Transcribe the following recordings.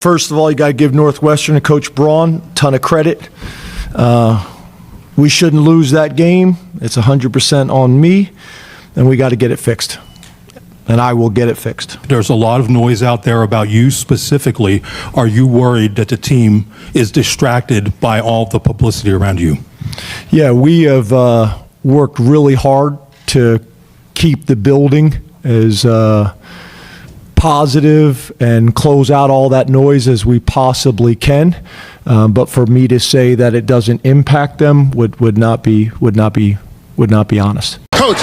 First of all, you got to give Northwestern and Coach Braun a ton of credit. We shouldn't lose that game. It's 100% on me, and we got to get it fixed. And I will get it fixed. There's a lot of noise out there about you specifically. Are you worried that the team is distracted by all the publicity around you? Yeah, we have worked really hard to keep the building as positive and close out all that noise as we possibly can. But for me to say that it doesn't impact them would not be honest. Coach.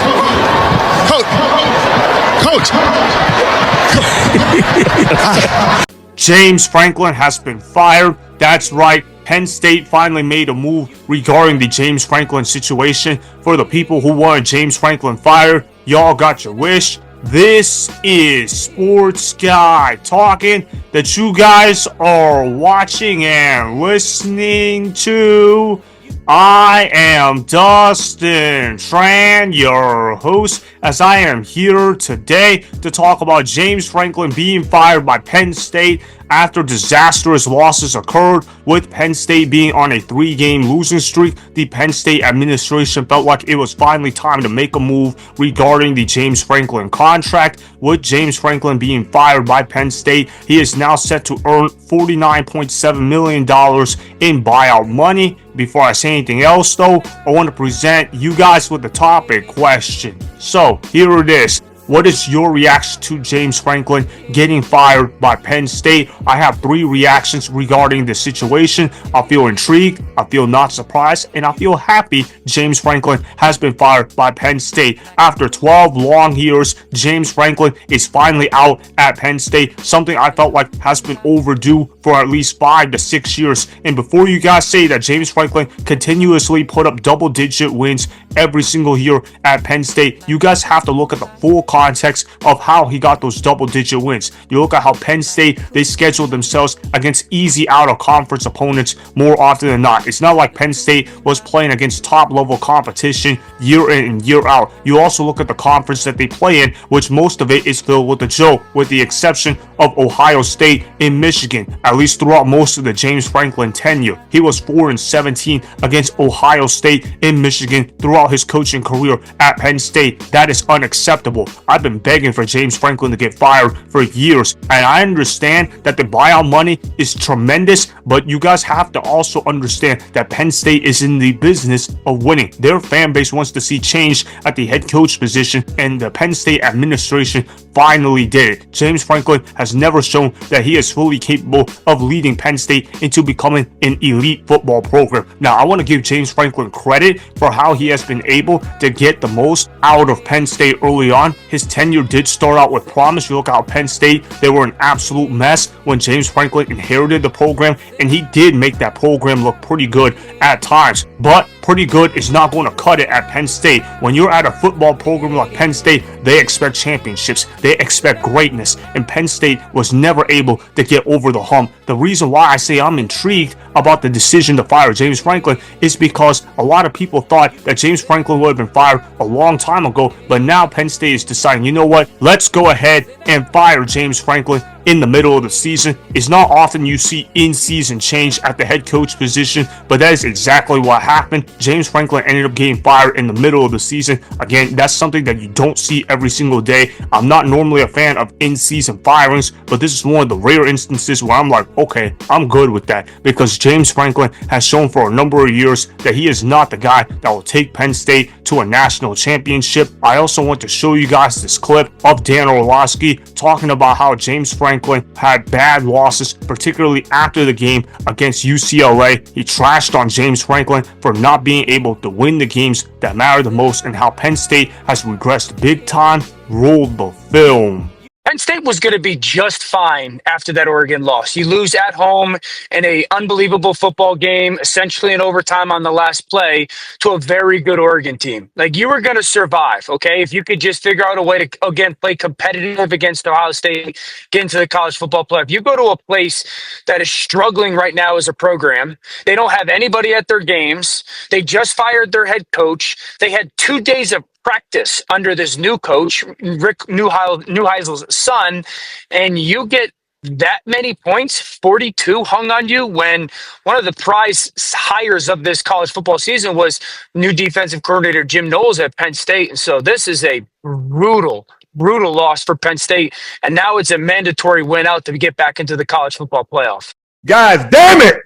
James Franklin has been fired. That's right. Penn State finally made a move regarding the James Franklin situation. For the people who wanted James Franklin fired, y'all got your wish. This is Sports Guy talking that you guys are watching and listening to. I am Dustin Tran, your host, as I am here today to talk about James Franklin being fired by Penn State after disastrous losses occurred. With Penn State being on a 3-game losing streak, the Penn State administration felt like it was finally time to make a move regarding the James Franklin contract. With James Franklin being fired by Penn State, he is now set to earn $49.7 million in buyout money. Before I say anything else, though, I want to present you guys with the topic question. So, here it is. What is your reaction to James Franklin getting fired by Penn State? I have 3 reactions regarding the situation. I feel intrigued, I feel not surprised, and I feel happy James Franklin has been fired by Penn State. After 12 long years, James Franklin is finally out at Penn State, something I felt like has been overdue for at least 5 to 6 years. And before you guys say that James Franklin continuously put up double-digit wins every single year at Penn State, you guys have to look at the full context of how he got those double-digit wins. You look at how Penn State, they scheduled themselves against easy out-of-conference opponents more often than not. It's not like Penn State was playing against top-level competition year in and year out. You also look at the conference that they play in, which most of it is filled with a joke, with the exception of Ohio State and Michigan. At least throughout most of the James Franklin tenure, he was 4-17 against Ohio State and Michigan throughout his coaching career at Penn State. That is unacceptable. I've been begging for James Franklin to get fired for years, and I understand that the buyout money is tremendous, but you guys have to also understand that Penn State is in the business of winning. Their fan base wants to see change at the head coach position, and the Penn State administration finally did it. James Franklin has never shown that he is fully capable of leading Penn State into becoming an elite football program. Now, I want to give James Franklin credit for how he has been able to get the most out of Penn State early on. His tenure did start out with promise. You look at how Penn State, they were an absolute mess when James Franklin inherited the program, and he did make that program look pretty good at times. But pretty good is not going to cut it at Penn State. When you're at a football program like Penn State, they expect championships. They expect greatness, and Penn State was never able to get over the hump. The reason why I say I'm intrigued about the decision to fire James Franklin is because a lot of people thought that James Franklin would have been fired a long time ago, but now Penn State is deciding, you know what, let's go ahead and fire James Franklin in the middle of the season. It's not often you see in-season change at the head coach position, but that is exactly what happened. James Franklin ended up getting fired in the middle of the season. Again, that's something that you don't see every single day. I'm not normally a fan of in-season firings, but this is one of the rare instances where I'm like, okay, I'm good with that, because James Franklin has shown for a number of years that he is not the guy that will take Penn State to a national championship. I also want to show you guys this clip of Dan Orlovsky talking about how James Franklin had bad losses, particularly after the game against UCLA. He trashed on James Franklin for not being able to win the games that matter the most, and how Penn State has regressed big time. Roll the film. Penn State was going to be just fine after that Oregon loss. You lose at home in a unbelievable football game, essentially in overtime on the last play, to a very good Oregon team. Like, you were going to survive, okay? If you could just figure out a way to, again, play competitive against Ohio State, get into the college football playoff. You go to a place that is struggling right now as a program. They don't have anybody at their games. They just fired their head coach. They had 2 days of practice under this new coach, Rick Neuheisel's son, and you get that many points, 42 hung on you, when one of the prize hires of this college football season was new defensive coordinator Jim Knowles at Penn State. And so this is a brutal loss for Penn State. And now it's a mandatory win out to get back into the college football playoff. God damn it!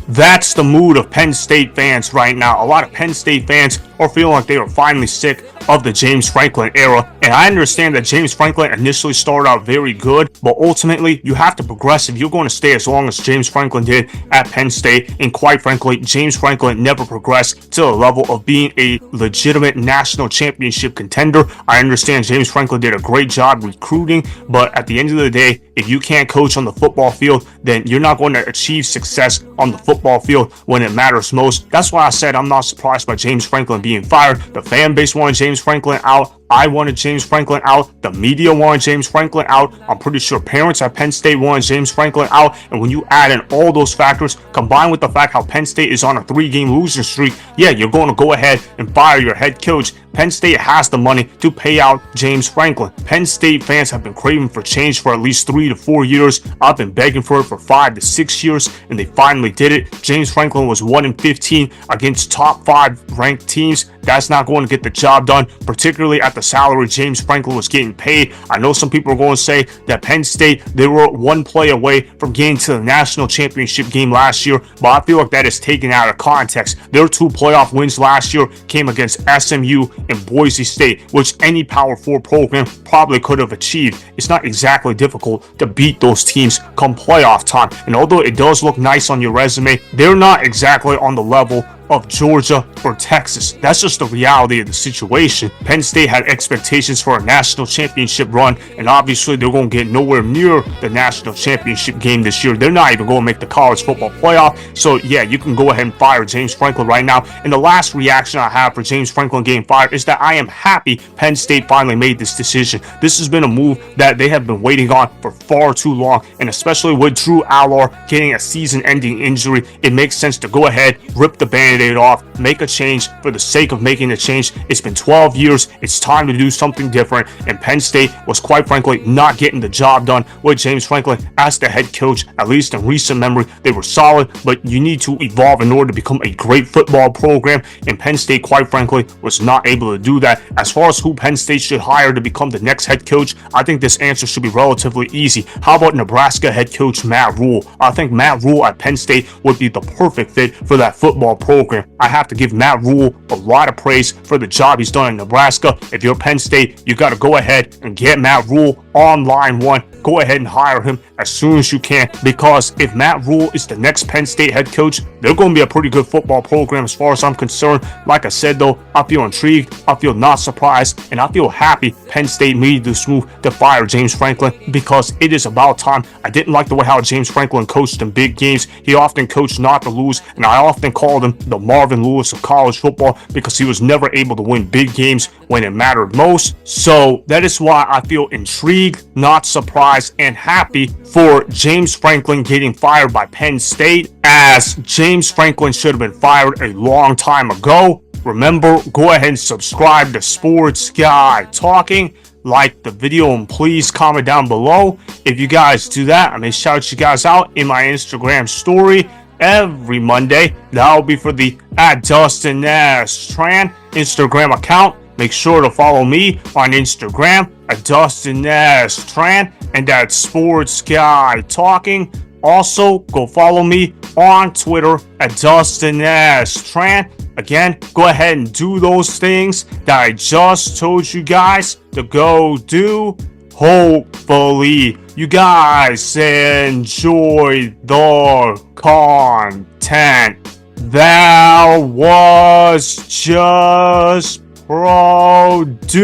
That's the mood of Penn State fans right now. A lot of Penn State fans are feeling like they are finally sick of the James Franklin era. And I understand that James Franklin initially started out very good, but ultimately you have to progress if you're going to stay as long as James Franklin did at Penn State. And quite frankly, James Franklin never progressed to the level of being a legitimate national championship contender. I understand James Franklin did a great job recruiting, but at the end of the day, if you can't coach on the football field, then you're not going to achieve success on the football field when it matters most. That's why I said I'm not surprised by James Franklin being fired. The fan base wanted James Franklin out. I wanted James Franklin out. The media wanted James Franklin out. I'm pretty sure parents at Penn State wanted James Franklin out. And when you add in all those factors, combined with the fact how Penn State is on a 3-game losing streak, yeah, you're going to go ahead and fire your head coach. Penn State has the money to pay out James Franklin. Penn State fans have been craving for change for at least 3 to 4 years. I've been begging for it for 5 to 6 years, and they finally did it. James Franklin was 1-15 against top 5 ranked teams. That's not going to get the job done, particularly at the salary James Franklin was getting paid. I know some people are going to say that Penn State, they were 1 play away from getting to the national championship game last year, but I feel like that is taken out of context. Their 2 playoff wins last year came against SMU and Boise State, which any Power 4 program probably could have achieved. It's not exactly difficult to beat those teams come playoff time, and although it does look nice on your resume, they're not exactly on the level of Georgia or Texas. That's just the reality of the situation. Penn State had expectations for a national championship run, and obviously they're going to get nowhere near the national championship game this year. They're not even going to make the college football playoff. So yeah, you can go ahead and fire James Franklin right now. And the last reaction I have for James Franklin getting fired is that I am happy Penn State finally made this decision. This has been a move that they have been waiting on for far too long, and especially with Drew Allar getting a season-ending injury, it makes sense to go ahead, rip the Band-Aid off, make a change for the sake of making a change. It's been 12 years. It's time to do something different. And Penn State was quite frankly not getting the job done with James Franklin as the head coach. At least in recent memory, they were solid, but you need to evolve in order to become a great football program. And Penn State, quite frankly, was not able to do that. As far as who Penn State should hire to become the next head coach, I think this answer should be relatively easy. How about Nebraska head coach Matt Rule? I think Matt Rule at Penn State would be the perfect fit for that football program. I have to give Matt Rule a lot of praise for the job he's done in Nebraska. If you're Penn State, you got to go ahead and get Matt Rule on line 1. Go ahead and hire him as soon as you can, because if Matt Rule is the next Penn State head coach, they're going to be a pretty good football program as far as I'm concerned. Like I said though, I feel intrigued, I feel not surprised, and I feel happy Penn State made this move to fire James Franklin, because it is about time. I didn't like the way how James Franklin coached in big games. He often coached not to lose, and I often called him the Marvin Lewis of college football, because he was never able to win big games when it mattered most. So that is why I feel intrigued, not surprised, and happy for James Franklin getting fired by Penn State, as James Franklin should have been fired a long time ago. Remember, go ahead and subscribe to Sports Guy Talking, like the video, and please comment down below. If you guys do that, I may shout you guys out in my Instagram story every Monday. That'll be for the @DustinNashTran Instagram account. Make sure to follow me on Instagram @DustinNashTran and at Sports Guy Talking. Also, go follow me on Twitter @DustinNashTran. Again, go ahead and do those things that I just told you guys to go do. Hopefully, you guys enjoyed the content that was just produced.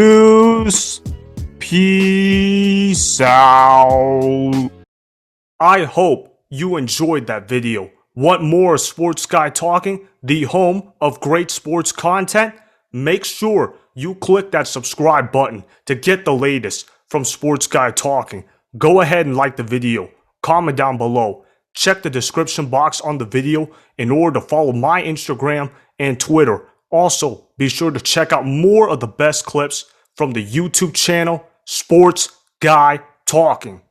Peace out. I hope you enjoyed that video. Want more Sports Guy Talking, the home of great sports content? Make sure you click that subscribe button to get the latest from Sports Guy Talking. Go ahead and like the video, comment down below, check the description box on the video in order to follow my Instagram and Twitter. Also, be sure to check out more of the best clips from the YouTube channel Sports Guy Talking.